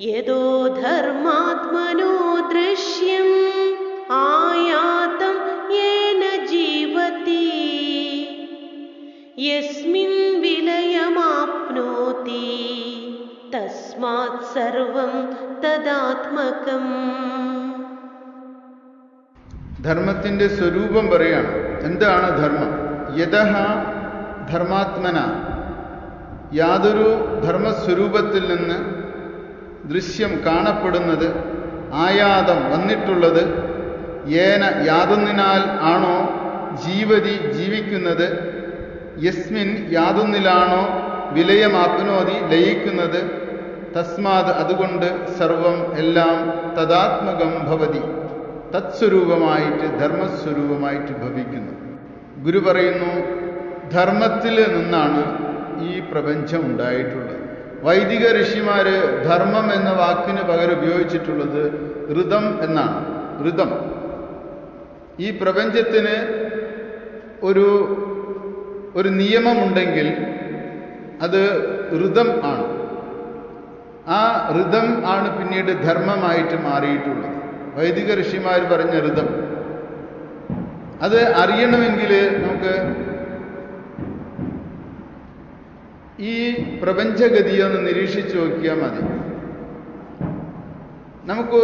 യദോ ധർമാത്മനോ ദൃശ്യം ആയാതം യേന ജീവതി യസ്മിൻ വിലയമാപ്നോതി തസ്മാത് സർവം തദാത്മകം. ധർമ്മത്തിൻ്റെ സ്വരൂപം പറയാണ്. എന്താണ് ധർമ്മം? യതഃ ധർമാത്മന, യാതൊരു ധർമ്മസ്വരൂപത്തിൽ നിന്ന് ദൃശ്യം കാണപ്പെടുന്നത്, ആയാതം വന്നിട്ടുള്ളത്, യേന യാതൊന്നിനാൽ ആണോ ജീവതി ജീവിക്കുന്നത്, യസ്മിൻ യാതൊന്നിലാണോ വിലയമാപ്നോതി ലയിക്കുന്നത്, തസ്മാത് അതുകൊണ്ട് സർവം എല്ലാം തദാത്മകം ഭവതി തത്സ്വരൂപമായിട്ട് ധർമ്മസ്വരൂപമായിട്ട് ഭവിക്കുന്നു. ഗുരു പറയുന്നു, ധർമ്മത്തിൽ നിന്നാണ് ഈ പ്രപഞ്ചം ഉണ്ടായിട്ടുള്ളത്. വൈദിക ഋഷിമാര് ധർമ്മം എന്ന വാക്കിന് പകരം ഉപയോഗിച്ചിട്ടുള്ളത് ഋതം എന്നാണ്. ഋതം. ഈ പ്രപഞ്ചത്തിന് ഒരു നിയമമുണ്ടെങ്കിൽ അത് ഋതം ആണ്. ആ ഋതം ആണ് പിന്നീട് ധർമ്മമായിട്ട് മാറിയിട്ടുള്ളത്. വൈദിക ഋഷിമാർ പറഞ്ഞ ഋതം അത് അറിയണമെങ്കിൽ നമുക്ക് ഈ പ്രപഞ്ചഗതിയൊന്ന് നിരീക്ഷിച്ചു നോക്കിയാൽ മതി. നമുക്ക്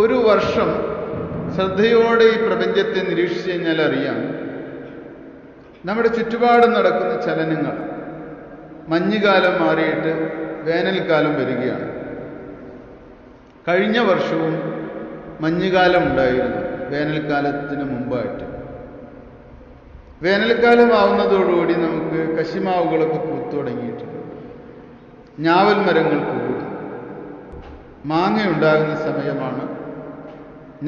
ഒരു വർഷം ശ്രദ്ധയോടെ ഈ പ്രപഞ്ചത്തെ നിരീക്ഷിച്ചു കഴിഞ്ഞാൽ അറിയാം നമ്മുടെ ചുറ്റുപാടും നടക്കുന്ന ചലനങ്ങൾ. മഞ്ഞുകാലം മാറിയിട്ട് വേനൽക്കാലം വരികയാണ്. കഴിഞ്ഞ വർഷവും മഞ്ഞുകാലം ഉണ്ടായിരുന്നു വേനൽക്കാലത്തിന് മുമ്പായിട്ട്. വേനൽക്കാലം ആവുന്നതോടുകൂടി നമുക്ക് കശിമാവുകളൊക്കെ പൂത്തു തുടങ്ങിയിട്ടുണ്ട്. ഞാവൽ മരങ്ങൾ കൂടി മാങ്ങ ഉണ്ടാകുന്ന സമയമാണ്,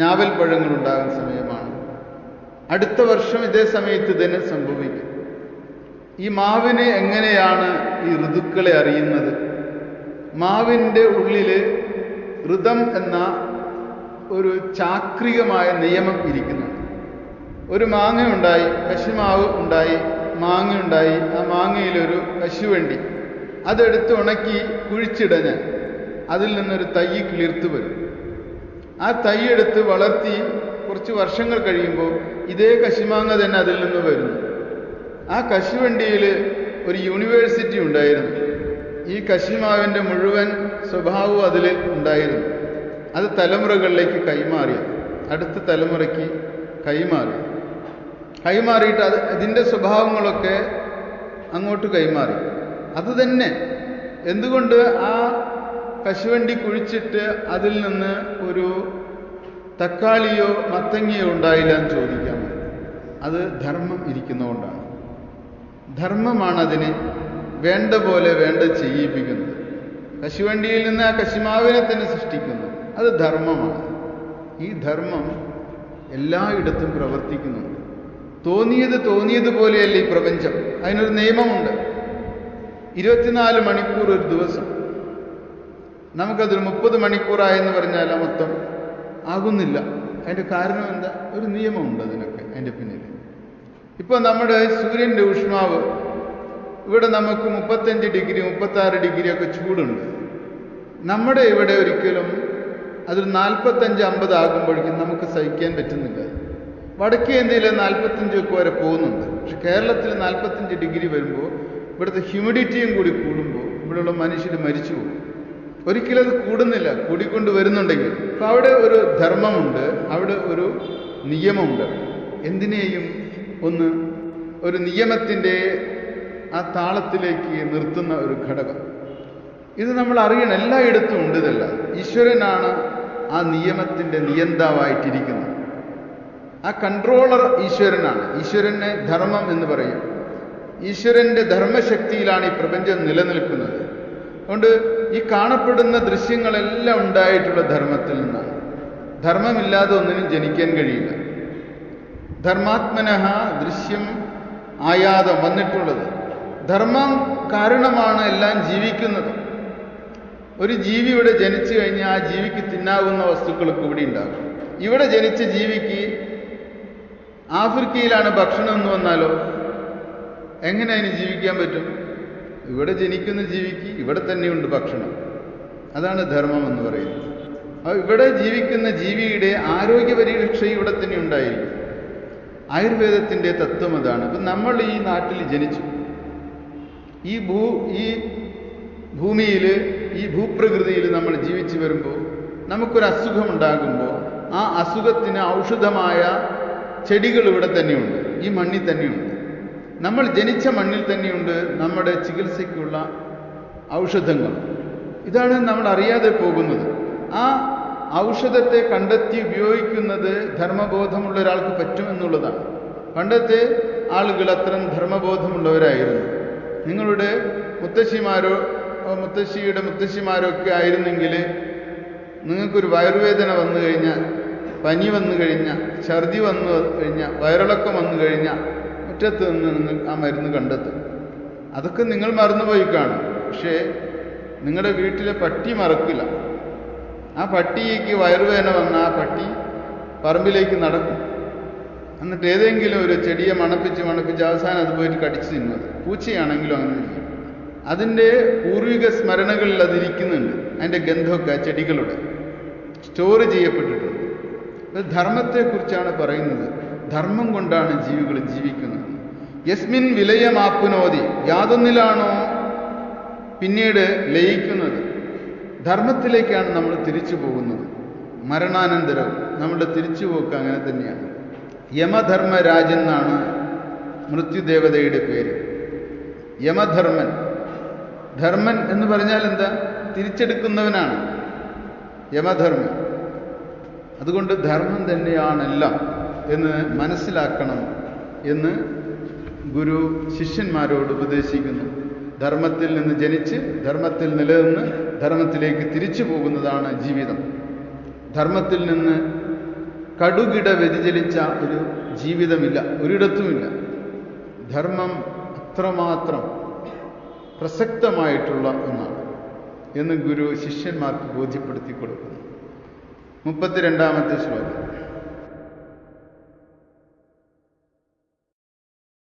ഞാവൽ പഴങ്ങൾ ഉണ്ടാകുന്ന സമയമാണ്. അടുത്ത വർഷം ഇതേ സമയത്ത് തന്നെ സംഭവിക്കും. ഈ മാവിന് എങ്ങനെയാണ് ഈ ഋതുക്കളെ അറിയുന്നത്? മാവിൻ്റെ ഉള്ളിൽ ഋതം എന്ന ഒരു ചാക്രികമായ നിയമം ഇരിക്കുന്നുണ്ട്. ഒരു മാങ്ങ ഉണ്ടായി, കശുമാവ് ഉണ്ടായി, മാങ്ങ ഉണ്ടായി. ആ മാങ്ങയിലൊരു കശുവണ്ടി, അതെടുത്ത് ഉണക്കി കുഴിച്ചിടഞ്ഞ് അതിൽ നിന്നൊരു തൈ കിളിർത്ത് വരും. ആ തൈ എടുത്ത് വളർത്തി കുറച്ച് വർഷങ്ങൾ കഴിയുമ്പോൾ ഇതേ കശുമാങ്ങ തന്നെ അതിൽ നിന്ന് വരുന്നു. ആ കശുവണ്ടിയിൽ ഒരു യൂണിവേഴ്സിറ്റി ഉണ്ടായിരുന്നു. ഈ കശുമാവിൻ്റെ മുഴുവൻ സ്വഭാവവും അതിൽ ഉണ്ടായിരുന്നു. അത് തലമുറകളിലേക്ക് കൈമാറി, അടുത്ത തലമുറയ്ക്ക് കൈമാറിയിട്ട് അതിൻ്റെ സ്വഭാവങ്ങളൊക്കെ അങ്ങോട്ട് കൈമാറി. അതുതന്നെ എന്തുകൊണ്ട് ആ കശുവണ്ടി കുഴിച്ചിട്ട് അതിൽ നിന്ന് ഒരു തക്കാളിയോ മത്തങ്ങയോ ഉണ്ടായില്ല എന്ന് ചോദിക്കാം. അത് ധർമ്മം ഇരിക്കുന്നതുകൊണ്ടാണ്. ധർമ്മമാണ് അതിന് വേണ്ട പോലെ വേണ്ടത് ചെയ്യിപ്പിക്കുന്നത്. കശുവണ്ടിയിൽ നിന്ന് ആ കശുമാവിനെ തന്നെ സൃഷ്ടിക്കുന്നു. അത് ധർമ്മമാണ്. ഈ ധർമ്മം എല്ലായിടത്തും പ്രവർത്തിക്കുന്നുണ്ട്. തോന്നിയതുപോലെയല്ല ഈ പ്രപഞ്ചം. അതിനൊരു നിയമമുണ്ട്. 24 മണിക്കൂർ ഒരു ദിവസം. നമുക്കതൊരു 30 മണിക്കൂറായെന്ന് പറഞ്ഞാൽ മൊത്തം ആകുന്നില്ല. അതിൻ്റെ കാരണം എന്താ? ഒരു നിയമമുണ്ട് അതിനൊക്കെ, അതിൻ്റെ പിന്നിൽ. ഇപ്പോൾ നമ്മുടെ സൂര്യൻ്റെ ഊഷ്മാവ് ഇവിടെ നമുക്ക് 35 ഡിഗ്രി 36 ഡിഗ്രി ഒക്കെ ചൂടുണ്ട്. നമ്മുടെ ഇവിടെ ഒരിക്കലും അതൊരു 45-50 ആകുമ്പോഴേക്കും നമുക്ക് സഹിക്കാൻ പറ്റുന്നില്ല. വടക്കേ ഇന്ത്യയിൽ 45 ഒക്കെ വരെ പോകുന്നുണ്ട്. പക്ഷെ കേരളത്തിൽ 45 ഡിഗ്രി വരുമ്പോൾ ഇവിടുത്തെ ഹ്യൂമിഡിറ്റിയും കൂടി കൂടുമ്പോൾ ഇവിടെയുള്ള മനുഷ്യർ മരിച്ചു പോകും. ഒരിക്കലും അത് കൂടുന്നില്ല, കൂടിക്കൊണ്ട് വരുന്നുണ്ടെങ്കിൽ. അപ്പം അവിടെ ഒരു ധർമ്മമുണ്ട്, അവിടെ ഒരു നിയമമുണ്ട്. എന്തിനേയും ഒരു നിയമത്തിൻ്റെ ആ താളത്തിലേക്ക് നിർത്തുന്ന ഒരു ഘടകം. ഇത് നമ്മൾ അറിയണം. എല്ലായിടത്തും ഉണ്ട്. ഇതല്ല, ഈശ്വരനാണ് ആ നിയമത്തിൻ്റെ നിയന്താവായിട്ടിരിക്കുന്നത്. ആ കൺട്രോളർ ഈശ്വരനാണ്. ഈശ്വരനെ ധർമ്മം എന്ന് പറയും. ഈശ്വരൻ്റെ ധർമ്മശക്തിയിലാണ് ഈ പ്രപഞ്ചം നിലനിൽക്കുന്നത്. അതുകൊണ്ട് ഈ കാണപ്പെടുന്ന ദൃശ്യങ്ങളെല്ലാം ഉണ്ടായിട്ടുള്ള ധർമ്മത്തിൽ നിന്നാണ്. ധർമ്മമില്ലാതെ ഒന്നിനും ജനിക്കാൻ കഴിയില്ല. ധർമാത്മനഃ ദൃശ്യം ആയാതം വന്നിട്ടുള്ളത്. ധർമ്മം കാരണമാണ് എല്ലാം ജീവിക്കുന്നത്. ഒരു ജീവി ഇവിടെ ജനിച്ചു കഴിഞ്ഞാൽ ആ ജീവിക്ക് തിന്നാവുന്ന വസ്തുക്കളൊക്കെ ഇവിടെ ഉണ്ടാകും. ഇവിടെ ജനിച്ച ജീവിക്ക് ആഫ്രിക്കയിലാണ് ഭക്ഷണം എന്ന് വന്നാലോ എങ്ങനെ അതിന് ജീവിക്കാൻ പറ്റും? ഇവിടെ ജനിക്കുന്ന ജീവിക്ക് ഇവിടെ തന്നെയുണ്ട് ഭക്ഷണം. അതാണ് ധർമ്മം എന്ന് പറയുന്നത്. അപ്പോൾ ഇവിടെ ജീവിക്കുന്ന ജീവിയുടെ ആരോഗ്യ പരിരക്ഷ ഇവിടെ തന്നെ ഉണ്ടായിരിക്കും. ആയുർവേദത്തിൻ്റെ തത്വം അതാണ്. അപ്പം നമ്മൾ ഈ നാട്ടിൽ ജനിച്ചു, ഈ ഭൂമിയിൽ, ഈ ഭൂപ്രകൃതിയിൽ നമ്മൾ ജീവിച്ചു വരുമ്പോൾ നമുക്കൊരു അസുഖമുണ്ടാകുമ്പോൾ ആ അസുഖത്തിന് ഔഷധമായ ചെടികൾ ഇവിടെ തന്നെയുണ്ട്, ഈ മണ്ണിൽ തന്നെയുണ്ട്. നമ്മൾ ജനിച്ച മണ്ണിൽ തന്നെയുണ്ട് നമ്മുടെ ചികിത്സയ്ക്കുള്ള ഔഷധങ്ങൾ. ഇതാണ് നമ്മൾ അറിയാതെ പോകുന്നത്. ആ ഔഷധത്തെ കണ്ടെത്തി ഉപയോഗിക്കുന്നത് ധർമ്മബോധമുള്ള ഒരാൾക്ക് പറ്റുമെന്നുള്ളതാണ്. പണ്ടത്തെ ആളുകൾ അത്തരം ധർമ്മബോധമുള്ളവരായിരുന്നു. നിങ്ങളുടെ മുത്തശ്ശിമാരോ ഒക്കെ ആയിരുന്നെങ്കിൽ നിങ്ങൾക്കൊരു വയറുവേദന വന്നു കഴിഞ്ഞാൽ, പനി വന്നു കഴിഞ്ഞാൽ, ഛർദി വന്നു കഴിഞ്ഞാൽ, വയറിളക്കം വന്നു കഴിഞ്ഞാൽ മുറ്റത്ത് നിന്ന് നിങ്ങൾ ആ മരുന്ന് കണ്ടെത്തും. അതൊക്കെ നിങ്ങൾ മറന്നുപോയി കാണും. പക്ഷേ നിങ്ങളുടെ വീട്ടിലെ പട്ടി മറക്കില്ല. ആ പട്ടിക്ക് വയറുവേദന വന്ന ആ പട്ടി പറമ്പിലേക്ക് നടക്കും. എന്നിട്ട് ഏതെങ്കിലും ഒരു ചെടിയെ മണപ്പിച്ച് അവസാനം അത് പോയിട്ട് കടിച്ചു തിന്നത്. പൂച്ചയാണെങ്കിലും അങ്ങനെ ചെയ്യും. അതിൻ്റെ പൂർവിക സ്മരണകളിൽ അതിരിക്കുന്നുണ്ട്. അതിൻ്റെ ഗന്ധമൊക്കെ ആ ചെടികളുടെ സ്റ്റോർ ചെയ്യപ്പെട്ടിട്ടുണ്ട്. അത് ധർമ്മത്തെക്കുറിച്ചാണ് പറയുന്നത്. ധർമ്മം കൊണ്ടാണ് ജീവികൾ ജീവിക്കുന്നത്. യസ്മിൻ വിലയമാപ്പുനോതി, യാതൊന്നിലാണോ പിന്നീട് ലയിക്കുന്നത്. ധർമ്മത്തിലേക്കാണ് നമ്മൾ തിരിച്ചു പോകുന്നത്. മരണാനന്തരം നമ്മുടെ തിരിച്ചുപോക്ക് അങ്ങനെ തന്നെയാണ്. യമധർമ്മരാജൻ എന്നാണ് മൃത്യുദേവതയുടെ പേര്. യമധർമ്മൻ. ധർമ്മൻ എന്ന് പറഞ്ഞാൽ എന്താ? തിരിച്ചെടുക്കുന്നവനാണ് യമധർമ്മൻ. അതുകൊണ്ട് ധർമ്മം തന്നെയാണെല്ലാം എന്ന് മനസ്സിലാക്കണം എന്ന് ഗുരു ശിഷ്യന്മാരോട് ഉപദേശിക്കുന്നു. ധർമ്മത്തിൽ നിന്ന് ജനിച്ച് ധർമ്മത്തിൽ നിലനിന്ന് ധർമ്മത്തിലേക്ക് തിരിച്ചു പോകുന്നതാണ് ജീവിതം. ധർമ്മത്തിൽ നിന്ന് കടുകിട വ്യതിചലിച്ച ഒരു ജീവിതമില്ല, ഒരിടത്തുമില്ല. ധർമ്മം അത്രമാത്രം പ്രസക്തമായിട്ടുള്ള ഒന്നാണ് എന്ന് ഗുരു ശിഷ്യന്മാർക്ക് ബോധ്യപ്പെടുത്തി കൊടുക്കുന്നു. 32-ാമത്തെ ശ്ലോകം.